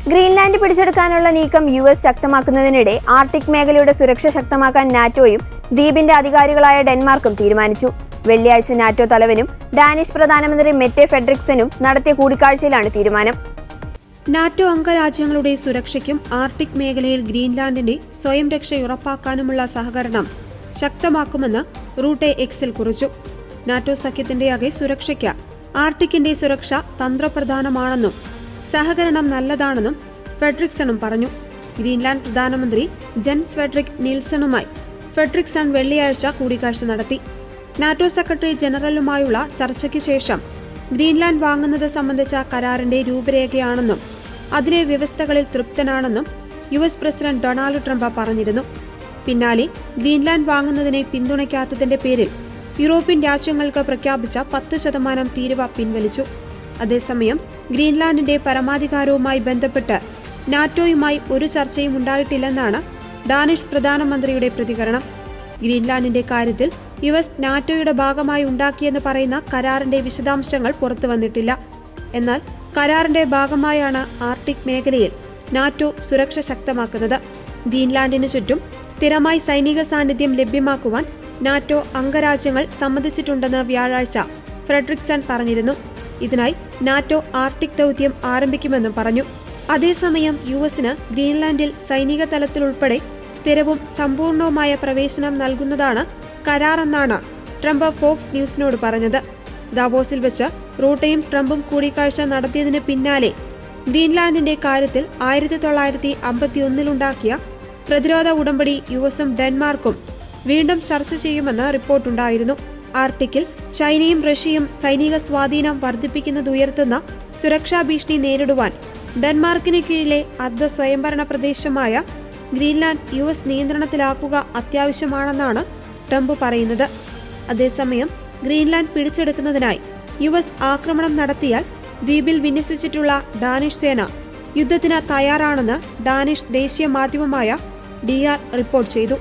Greenland പിടിച്ചെടുക്കാനുള്ള നീക്കം US ശക്തമാക്കുന്നതിനിടെ Arctic മേഖലയുടെ സുരക്ഷ ശക്തമാക്കാൻ നാറ്റോയും ദ്വീപിന്റെ അധികാരികളായ ഡെൻമാർക്കും തീരുമാനിച്ചു. വെള്ളിയാഴ്ച നാറ്റോ തലവനും ഡാനിഷ് പ്രധാനമന്ത്രി മെറ്റെ ഫെഡറിക്സനും നടത്തിയ കൂടിക്കാഴ്ചയിലാണ് തീരുമാനം. നാറ്റോ അംഗരാജ്യങ്ങളുടെ സുരക്ഷയ്ക്കും ആർട്ടിക് മേഖലയിൽ ഗ്രീൻലാൻഡിന്റെ സ്വയം രക്ഷ ഉറപ്പാക്കാനുമുള്ള സഹകരണം ശക്തമാക്കുമെന്ന് റൂട്ടെ എക്സിൽ കുറിച്ചു. നാറ്റോ സഖ്യത്തിന്റെ ആകെ സുരക്ഷയ്ക്ക് ആർട്ടിക്കിന്റെ സുരക്ഷ തന്ത്രപ്രധാനമാണെന്നും സഹകരണം നല്ലതാണെന്നും ഫെഡറിക്സണും പറഞ്ഞു. ഗ്രീൻലാൻഡ് പ്രധാനമന്ത്രി ജെൻസ് ഫെഡറിക് നീൽസണുമായി ഫെഡറിക്സൺ വെള്ളിയാഴ്ച കൂടിക്കാഴ്ച നടത്തി. നാറ്റോ സെക്രട്ടറി ജനറലുമായുള്ള ചർച്ചയ്ക്ക് ശേഷം ഗ്രീൻലാൻഡ് വാങ്ങുന്നത് സംബന്ധിച്ച കരാറിന്റെ രൂപരേഖയാണെന്നും അതിലെ വ്യവസ്ഥകളിൽ തൃപ്തനാണെന്നും US പ്രസിഡന്റ് ഡൊണാൾഡ് ട്രംപ് പറഞ്ഞിരുന്നു. പിന്നാലെ ഗ്രീൻലാൻഡ് വാങ്ങുന്നതിനെ പിന്തുണയ്ക്കാത്തതിന്റെ പേരിൽ യൂറോപ്യൻ രാജ്യങ്ങൾക്ക് പ്രഖ്യാപിച്ച 10% തീരുവ പിൻവലിച്ചു. അതേസമയം ഗ്രീൻലാൻഡിന്റെ പരമാധികാരവുമായി ബന്ധപ്പെട്ട് നാറ്റോയുമായി ഒരു ചർച്ചയും ഉണ്ടായിട്ടില്ലെന്നാണ് ഡാനിഷ് പ്രധാനമന്ത്രിയുടെ പ്രതികരണം. ഗ്രീൻലാൻഡിന്റെ കാര്യത്തിൽ US നാറ്റോയുടെ ഭാഗമായി ഉണ്ടാക്കിയെന്ന് പറയുന്ന കരാറിന്റെ വിശദാംശങ്ങൾ പുറത്തുവന്നിട്ടില്ല. എന്നാൽ കരാറിന്റെ ഭാഗമായാണ് ആർട്ടിക് മേഖലയിൽ നാറ്റോ സുരക്ഷ ശക്തമാക്കുന്നത്. ഗ്രീൻലാൻഡിനു ചുറ്റും സ്ഥിരമായി സൈനിക സാന്നിധ്യം ലഭ്യമാക്കുവാൻ നാറ്റോ അംഗരാജ്യങ്ങൾ സമ്മതിച്ചിട്ടുണ്ടെന്ന് വ്യാഴാഴ്ച ഫ്രെഡറിക്സൺ പറഞ്ഞിരുന്നു. ഇതിനായി നാറ്റോ ആർട്ടിക് ദൗത്യം ആരംഭിക്കുമെന്നും പറഞ്ഞു. അതേസമയം US-ന് ഗ്രീൻലാൻഡിൽ സൈനിക തലത്തിലുൾപ്പെടെ സ്ഥിരവും സമ്പൂർണവുമായ പ്രവേശനം നൽകുന്നതാണ് കരാറെന്നാണ് ട്രംപ് ഫോക്സ് ന്യൂസിനോട് പറഞ്ഞത്. ദാവോസിൽ വെച്ച് റൂട്ടയും ട്രംപും കൂടിക്കാഴ്ച നടത്തിയതിന് പിന്നാലെ ഗ്രീൻലാൻഡിന്റെ കാര്യത്തിൽ 1951 പ്രതിരോധ ഉടമ്പടി US-ഉം ഡെൻമാർക്കും വീണ്ടും ചർച്ച ചെയ്യുമെന്ന് റിപ്പോർട്ടുണ്ടായിരുന്നു. ആർട്ടിക്കിൽ ചൈനയും റഷ്യയും സൈനിക സ്വാധീനം വർദ്ധിപ്പിക്കുന്നതുയർത്തുന്ന സുരക്ഷാ ഭീഷണി നേരിടുവാൻ ഡെൻമാർക്കിന് കീഴിലെ അർദ്ധ സ്വയംഭരണ പ്രദേശമായ ഗ്രീൻലാൻഡ് US നിയന്ത്രണത്തിലാക്കുക അത്യാവശ്യമാണെന്നാണ് ട്രംപ് പറയുന്നത്. അതേസമയം ഗ്രീൻലാൻഡ് പിടിച്ചെടുക്കുന്നതിനായി US ആക്രമണം നടത്തിയാൽ ദ്വീപിൽ വിന്യസിച്ചിട്ടുള്ള ഡാനിഷ് സേന യുദ്ധത്തിന് തയ്യാറാണെന്ന് ഡാനിഷ് ദേശീയ മാധ്യമമായ DR റിപ്പോർട്ട് ചെയ്തു.